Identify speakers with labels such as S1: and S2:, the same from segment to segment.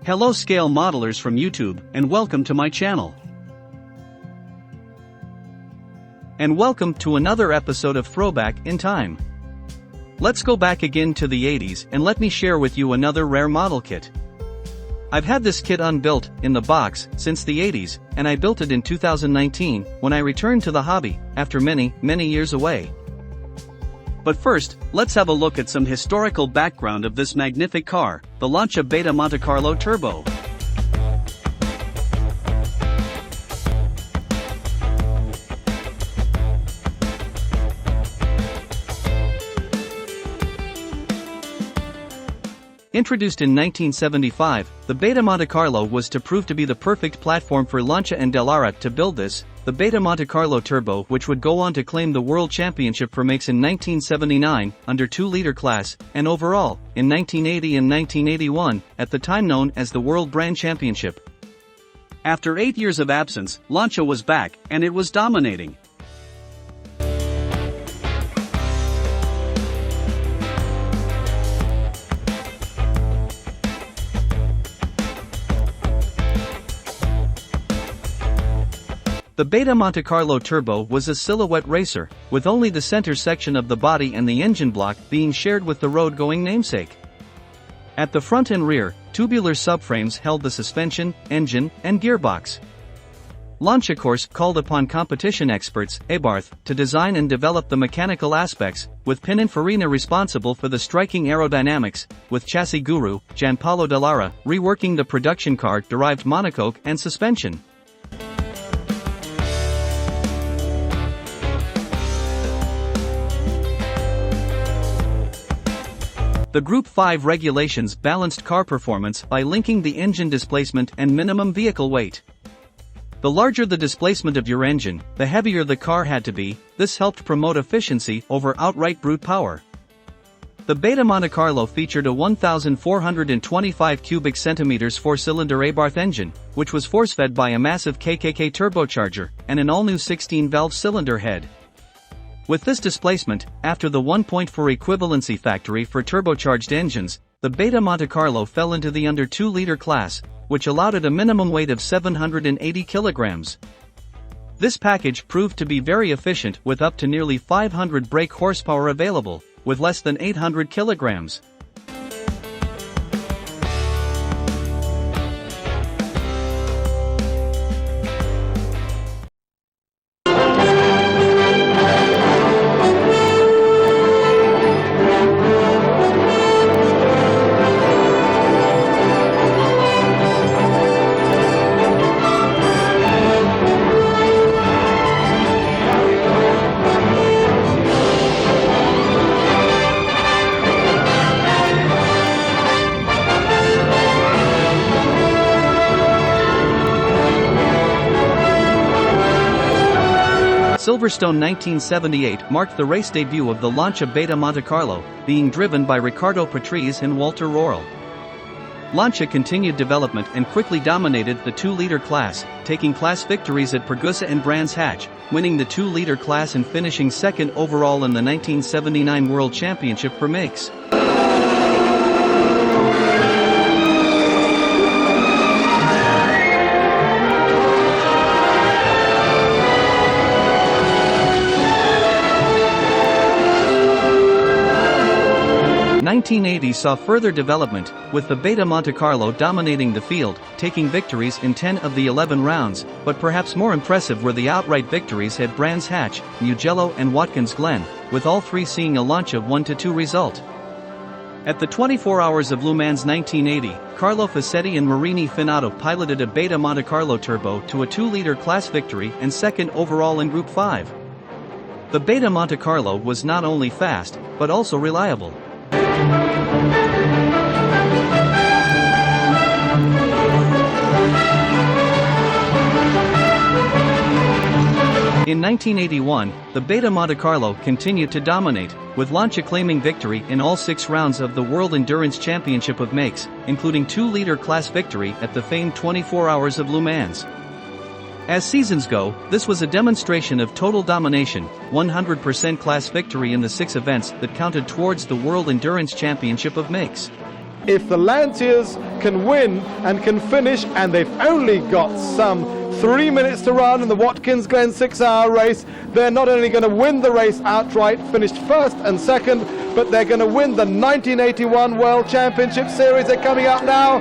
S1: Hello scale modelers from YouTube, and welcome to my channel. And welcome to another episode of Throwback in Time. Let's go back again to the 80s and let me share with you another rare model kit. I've had this kit unbuilt, in the box, since the 80s, and I built it in 2019, when I returned to the hobby, after many years away. But first, let's have a look at some historical background of this magnificent car, the Lancia Beta Montecarlo Turbo. Introduced in 1975, the Beta Montecarlo was to prove to be the perfect platform for Lancia and Dallara to build this, the Beta Montecarlo Turbo, which would go on to claim the World Championship for makes in 1979, under 2-liter class, and overall, in 1980 and 1981, at the time known as the World Brand Championship. After 8 years of absence, Lancia was back, and it was dominating. The Beta Montecarlo Turbo was a silhouette racer, with only the center section of the body and the engine block being shared with the road-going namesake. At the front and rear, tubular subframes held the suspension, engine, and gearbox. Lancia course called upon competition experts, Abarth, to design and develop the mechanical aspects, with Pininfarina responsible for the striking aerodynamics, with chassis guru, Gianpaolo Dallara, reworking the production car-derived monocoque and suspension. The Group 5 regulations balanced car performance by linking the engine displacement and minimum vehicle weight. The larger the displacement of your engine, the heavier the car had to be. This helped promote efficiency over outright brute power. The Beta Montecarlo featured a 1,425 cubic centimeters 4-cylinder Abarth engine, which was force-fed by a massive KKK turbocharger, and an all-new 16-valve cylinder head. With this displacement, after the 1.4 equivalency factory for turbocharged engines, the Beta Montecarlo fell into the under 2-liter class, which allowed it a minimum weight of 780 kilograms. This package proved to be very efficient with up to nearly 500 brake horsepower available, with less than 800 kilograms. Silverstone 1978 marked the race debut of the Lancia Beta Montecarlo, being driven by Riccardo Patrese and Walter Röhrl. Lancia continued development and quickly dominated the 2-liter class, taking class victories at Pergusa and Brands Hatch, winning the 2-liter class and finishing second overall in the 1979 World Championship for makes. The 1980 saw further development, with the Beta Montecarlo dominating the field, taking victories in 10 of the 11 rounds, but perhaps more impressive were the outright victories at Brands Hatch, Mugello and Watkins Glen, with all three seeing a Lancia 1-2 result. At the 24 Hours of Le Mans 1980, Carlo Facetti and Marini Finauto piloted a Beta Montecarlo Turbo to a 2-liter class victory and second overall in Group 5. The Beta Montecarlo was not only fast, but also reliable. In 1981, the Beta Montecarlo continued to dominate, with Lancia claiming victory in all 6 rounds of the World Endurance Championship of Makes, including 2-liter class victory at the famed 24 Hours of Le Mans. As seasons go, this was a demonstration of total domination, 100% class victory in the 6 events that counted towards the World Endurance Championship of Makes.
S2: if the Lancias can win and can finish, and they've only got some 3 minutes to run in the Watkins Glen 6-hour race, they're not only going to win the race outright, finished first and second, but they're going to win the 1981 World Championship Series. They're coming up now.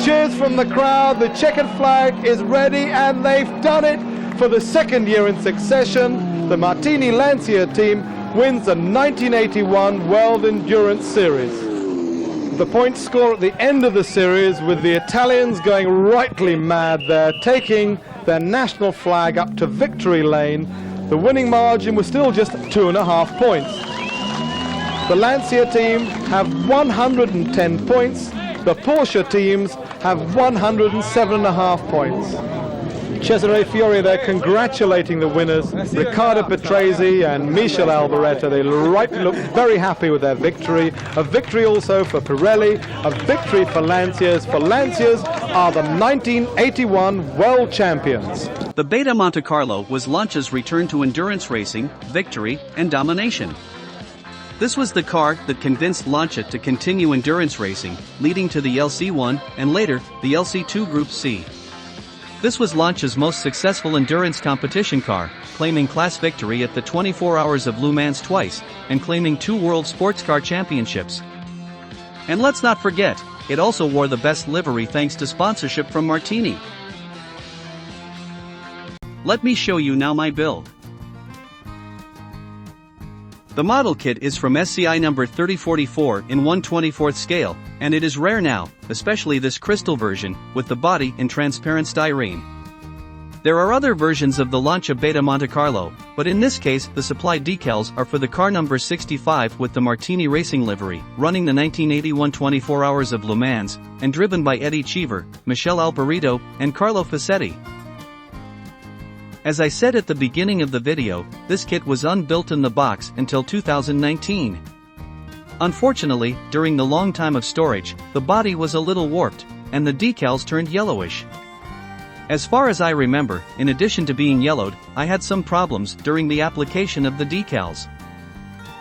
S2: Cheers from the crowd. The checkered flag is ready, and they've done it for the second year in succession. The Martini Lancia team wins the 1981 World Endurance Series. The point score at the end of the series, with the Italians going rightly mad there, taking their national flag up to victory lane. The winning margin was still just 2.5 points. The Lancia team have 110 points. The Porsche teams have 107.5 points. Cesare Fiori there congratulating the winners, Riccardo Petresi and Michele Alboreto. They look very happy with their victory. A victory also for Pirelli, a victory for Lancias. For Lancias are the 1981 world champions.
S1: The Beta Montecarlo was Lancia's return to endurance racing, victory, and domination. This was the car that convinced Lancia to continue endurance racing, leading to the LC1 and later the LC2 Group C. This was Lancia's most successful endurance competition car, claiming class victory at the 24 Hours of Le Mans twice, and claiming 2 World Sports Car Championships. And let's not forget, it also wore the best livery thanks to sponsorship from Martini. Let me show you now my build. The model kit is from SCI number 3044 in 1/24 scale, and it is rare now, especially this crystal version, with the body in transparent styrene. There are other versions of the Lancia Beta Montecarlo, but in this case the supply decals are for the car number 65 with the Martini racing livery, running the 1981 24 Hours of Le Mans, and driven by Eddie Cheever, Michele Alboreto, and Carlo Facetti. As I said at the beginning of the video, this kit was unbuilt in the box until 2019. Unfortunately, during the long time of storage, the body was a little warped, and the decals turned yellowish. As far as I remember, in addition to being yellowed, I had some problems during the application of the decals.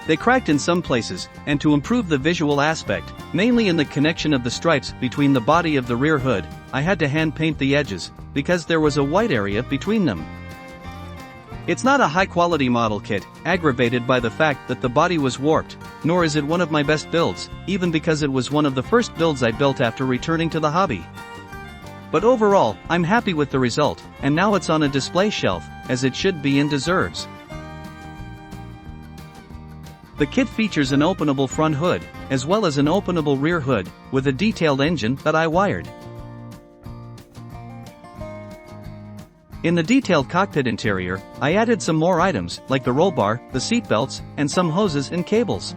S1: They cracked in some places, and to improve the visual aspect, mainly in the connection of the stripes between the body of the rear hood, I had to hand paint the edges, because there was a white area between them. It's not a high-quality model kit, aggravated by the fact that the body was warped, nor is it one of my best builds, even because it was one of the first builds I built after returning to the hobby. But overall, I'm happy with the result, and now it's on a display shelf, as it should be and deserves. The kit features an openable front hood, as well as an openable rear hood, with a detailed engine that I wired. In the detailed cockpit interior, I added some more items, like the roll bar, the seat belts, and some hoses and cables.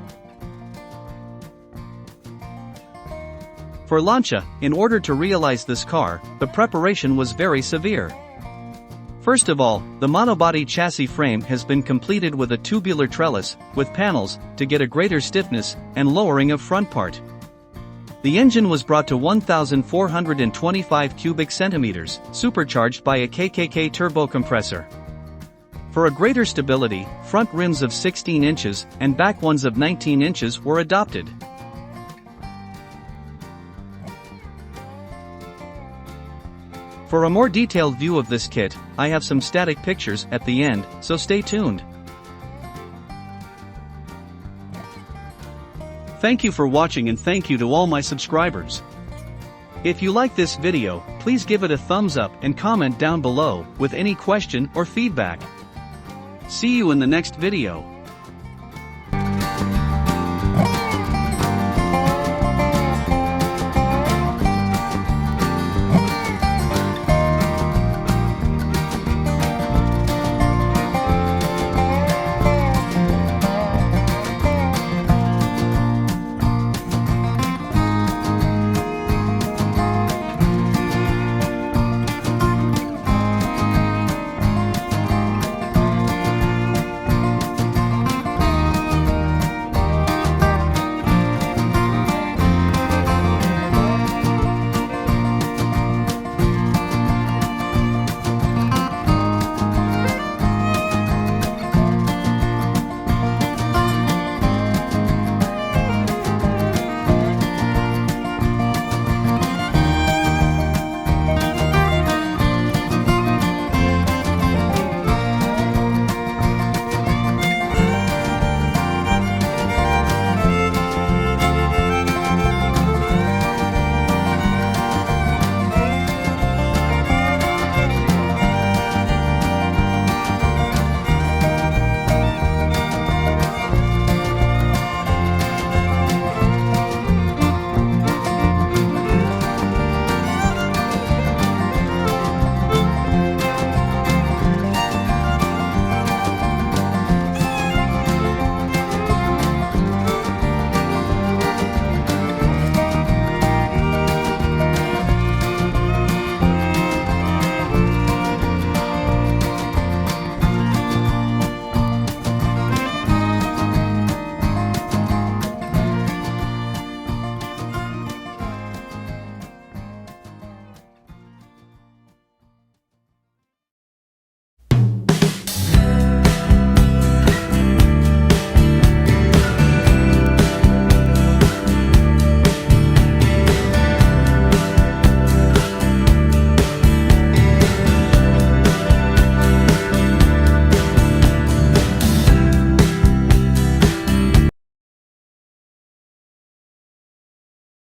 S1: For Lancia, in order to realize this car, the preparation was very severe. First of all, the monobody chassis frame has been completed with a tubular trellis, with panels, to get a greater stiffness, and lowering of front part. The engine was brought to 1,425 cubic centimeters, supercharged by a KKK turbo compressor. For a greater stability, front rims of 16 inches and back ones of 19 inches were adopted. For a more detailed view of this kit, I have some static pictures at the end, so stay tuned. Thank you for watching, and thank you to all my subscribers. If you like this video, please give it a thumbs up and comment down below with any question or feedback. See you in the next video.